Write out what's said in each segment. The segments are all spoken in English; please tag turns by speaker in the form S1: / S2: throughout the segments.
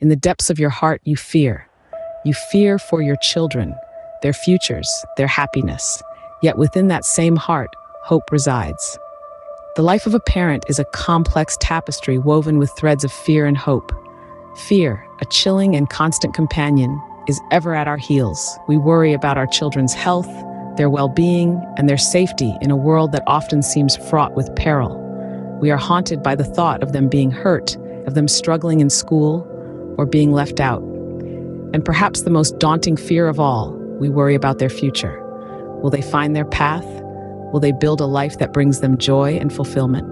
S1: In the depths of your heart, you fear. You fear for your children, their futures, their happiness. Yet within that same heart, hope resides. The life of a parent is a complex tapestry woven with threads of fear and hope. Fear, a chilling and constant companion, is ever at our heels. We worry about our children's health, their well-being, and their safety in a world that often seems fraught with peril. We are haunted by the thought of them being hurt, of them struggling in school, or being left out. And perhaps the most daunting fear of all, we worry about their future. Will they find their path? Will they build a life that brings them joy and fulfillment?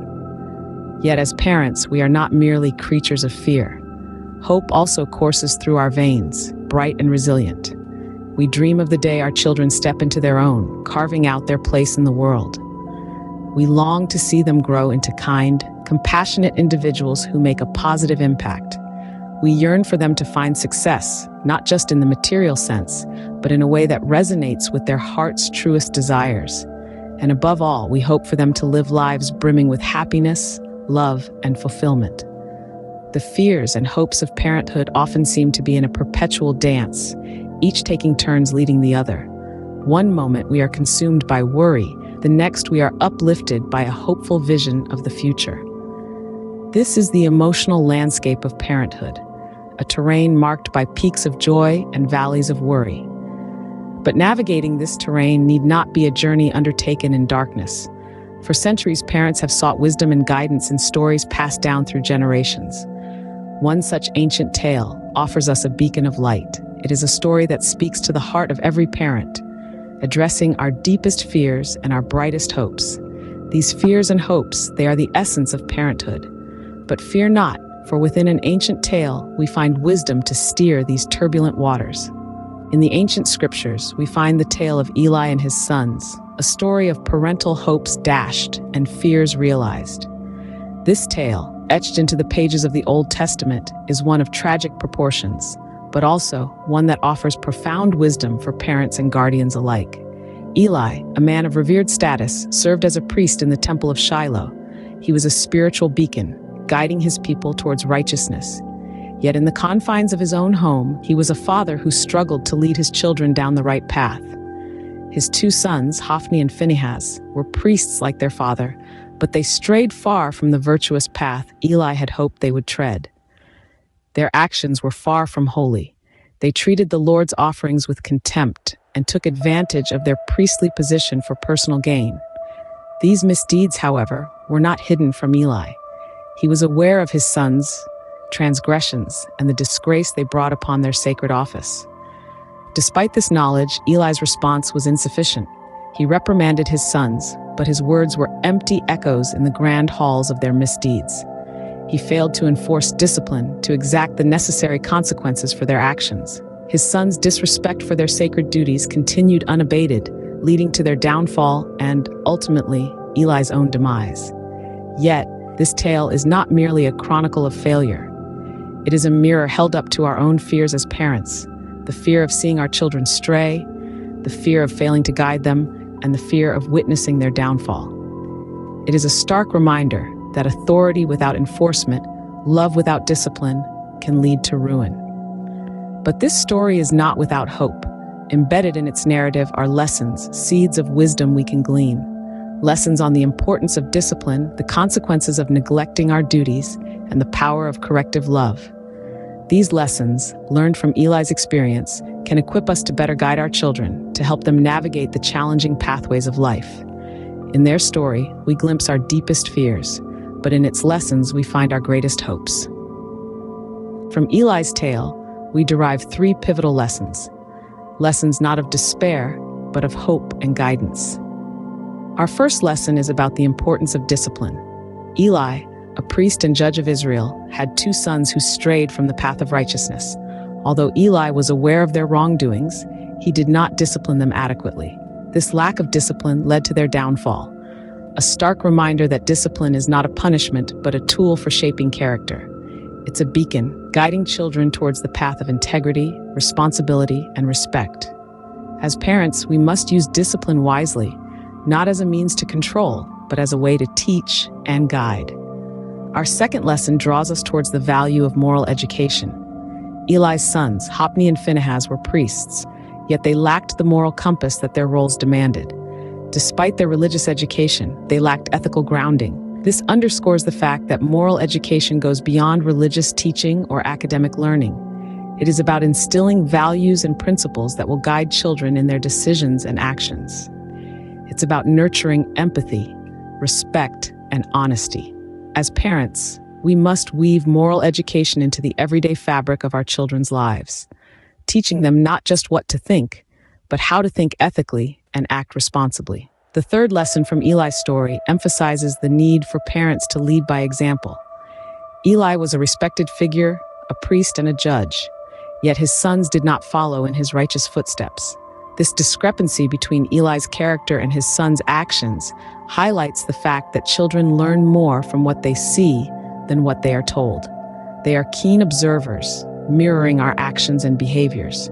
S1: Yet as parents, we are not merely creatures of fear. Hope also courses through our veins, bright and resilient. We dream of the day our children step into their own, carving out their place in the world. We long to see them grow into kind, compassionate individuals who make a positive impact. We yearn for them to find success, not just in the material sense, but in a way that resonates with their heart's truest desires. And above all, we hope for them to live lives brimming with happiness, love, and fulfillment. The fears and hopes of parenthood often seem to be in a perpetual dance, each taking turns leading the other. One moment we are consumed by worry, the next we are uplifted by a hopeful vision of the future. This is the emotional landscape of parenthood, a terrain marked by peaks of joy and valleys of worry. But navigating this terrain need not be a journey undertaken in darkness. For centuries, parents have sought wisdom and guidance in stories passed down through generations. One such ancient tale offers us a beacon of light. It is a story that speaks to the heart of every parent, addressing our deepest fears and our brightest hopes. These fears and hopes, they are the essence of parenthood. But fear not, for within an ancient tale, we find wisdom to steer these turbulent waters. In the ancient scriptures, we find the tale of Eli and his sons, a story of parental hopes dashed and fears realized. This tale, etched into the pages of the Old Testament, is one of tragic proportions, but also one that offers profound wisdom for parents and guardians alike. Eli, a man of revered status, served as a priest in the temple of Shiloh. He was a spiritual beacon, guiding his people towards righteousness. Yet in the confines of his own home, he was a father who struggled to lead his children down the right path. His two sons, Hophni and Phinehas, were priests like their father, but they strayed far from the virtuous path Eli had hoped they would tread. Their actions were far from holy. They treated the Lord's offerings with contempt and took advantage of their priestly position for personal gain. These misdeeds, however, were not hidden from Eli. He was aware of his sons' transgressions and the disgrace they brought upon their sacred office. Despite this knowledge, Eli's response was insufficient. He reprimanded his sons, but his words were empty echoes in the grand halls of their misdeeds. He failed to enforce discipline, to exact the necessary consequences for their actions. His sons' disrespect for their sacred duties continued unabated, leading to their downfall and, ultimately, Eli's own demise. Yet, this tale is not merely a chronicle of failure. It is a mirror held up to our own fears as parents, the fear of seeing our children stray, the fear of failing to guide them, and the fear of witnessing their downfall. It is a stark reminder that authority without enforcement, love without discipline, can lead to ruin. But this story is not without hope. Embedded in its narrative are lessons, seeds of wisdom we can glean. Lessons on the importance of discipline, the consequences of neglecting our duties, and the power of corrective love. These lessons, learned from Eli's experience, can equip us to better guide our children, to help them navigate the challenging pathways of life. In their story, we glimpse our deepest fears, but in its lessons, we find our greatest hopes. From Eli's tale, we derive three pivotal lessons. Lessons not of despair, but of hope and guidance. Our first lesson is about the importance of discipline. Eli, a priest and judge of Israel, had two sons who strayed from the path of righteousness. Although Eli was aware of their wrongdoings, he did not discipline them adequately. This lack of discipline led to their downfall, a stark reminder that discipline is not a punishment, but a tool for shaping character. It's a beacon, guiding children towards the path of integrity, responsibility, and respect. As parents, we must use discipline wisely, not as a means to control, but as a way to teach and guide. Our second lesson draws us towards the value of moral education. Eli's sons, Hophni and Phinehas, were priests, yet they lacked the moral compass that their roles demanded. Despite their religious education, they lacked ethical grounding. This underscores the fact that moral education goes beyond religious teaching or academic learning. It is about instilling values and principles that will guide children in their decisions and actions. It's about nurturing empathy, respect, and honesty. As parents, we must weave moral education into the everyday fabric of our children's lives, teaching them not just what to think, but how to think ethically and act responsibly. The third lesson from Eli's story emphasizes the need for parents to lead by example. Eli was a respected figure, a priest, and a judge, yet his sons did not follow in his righteous footsteps. This discrepancy between Eli's character and his sons' actions highlights the fact that children learn more from what they see than what they are told. They are keen observers, mirroring our actions and behaviors.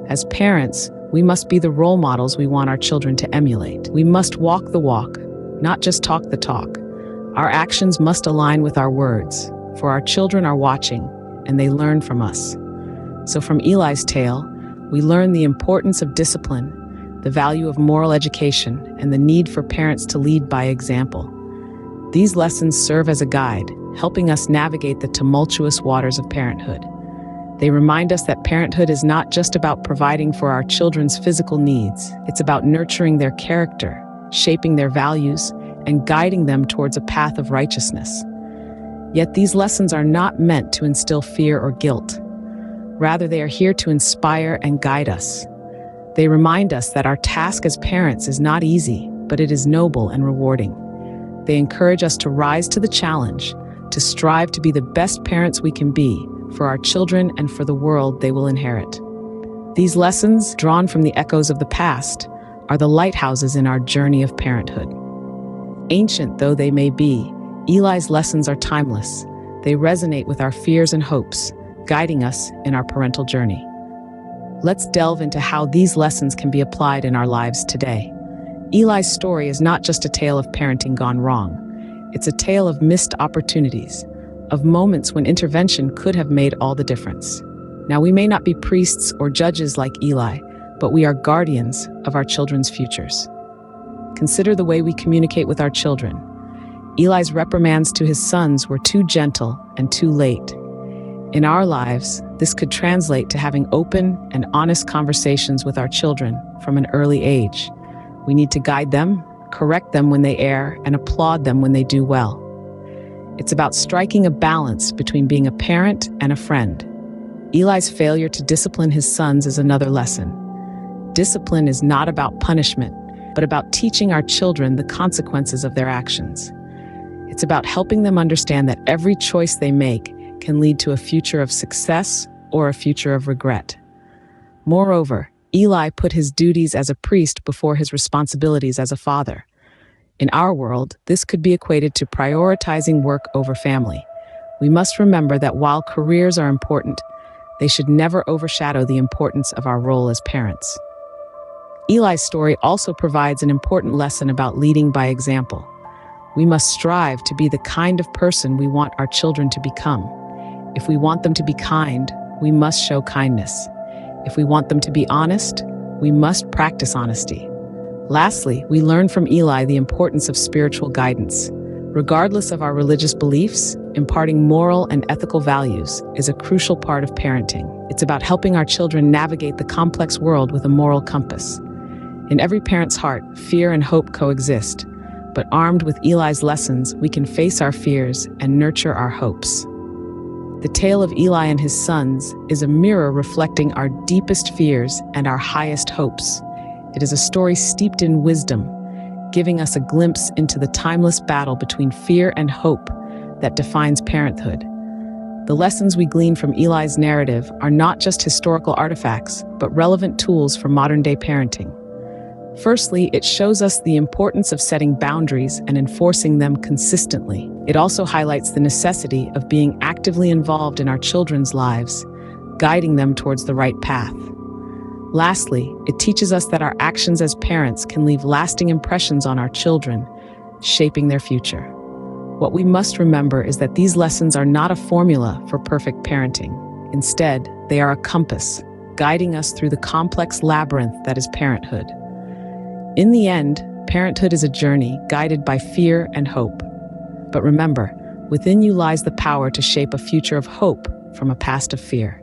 S1: As parents, we must be the role models we want our children to emulate. We must walk the walk, not just talk the talk. Our actions must align with our words, for our children are watching, and they learn from us. So from Eli's tale, we learn the importance of discipline, the value of moral education, and the need for parents to lead by example. These lessons serve as a guide, helping us navigate the tumultuous waters of parenthood. They remind us that parenthood is not just about providing for our children's physical needs. It's about nurturing their character, shaping their values, and guiding them towards a path of righteousness. Yet these lessons are not meant to instill fear or guilt. Rather, they are here to inspire and guide us. They remind us that our task as parents is not easy, but it is noble and rewarding. They encourage us to rise to the challenge, to strive to be the best parents we can be for our children and for the world they will inherit. These lessons, drawn from the echoes of the past, are the lighthouses in our journey of parenthood. Ancient though they may be, Eli's lessons are timeless. They resonate with our fears and hopes, guiding us in our parental journey. Let's delve into how these lessons can be applied in our lives today. Eli's story is not just a tale of parenting gone wrong. It's a tale of missed opportunities, of moments when intervention could have made all the difference. Now, we may not be priests or judges like Eli, but we are guardians of our children's futures. Consider the way we communicate with our children. Eli's reprimands to his sons were too gentle and too late. In our lives, this could translate to having open and honest conversations with our children from an early age. We need to guide them, correct them when they err, and applaud them when they do well. It's about striking a balance between being a parent and a friend. Eli's failure to discipline his sons is another lesson. Discipline is not about punishment, but about teaching our children the consequences of their actions. It's about helping them understand that every choice they make can lead to a future of success or a future of regret. Moreover, Eli put his duties as a priest before his responsibilities as a father. In our world, this could be equated to prioritizing work over family. We must remember that while careers are important, they should never overshadow the importance of our role as parents. Eli's story also provides an important lesson about leading by example. We must strive to be the kind of person we want our children to become. If we want them to be kind, we must show kindness. If we want them to be honest, we must practice honesty. Lastly, we learn from Eli the importance of spiritual guidance. Regardless of our religious beliefs, imparting moral and ethical values is a crucial part of parenting. It's about helping our children navigate the complex world with a moral compass. In every parent's heart, fear and hope coexist, but armed with Eli's lessons, we can face our fears and nurture our hopes. The tale of Eli and his sons is a mirror reflecting our deepest fears and our highest hopes. It is a story steeped in wisdom, giving us a glimpse into the timeless battle between fear and hope that defines parenthood. The lessons we glean from Eli's narrative are not just historical artifacts, but relevant tools for modern-day parenting. Firstly, it shows us the importance of setting boundaries and enforcing them consistently. It also highlights the necessity of being actively involved in our children's lives, guiding them towards the right path. Lastly, it teaches us that our actions as parents can leave lasting impressions on our children, shaping their future. What we must remember is that these lessons are not a formula for perfect parenting. Instead, They are a compass, guiding us through the complex labyrinth that is parenthood. In the end, parenthood is a journey guided by fear and hope. But remember, within you lies the power to shape a future of hope from a past of fear.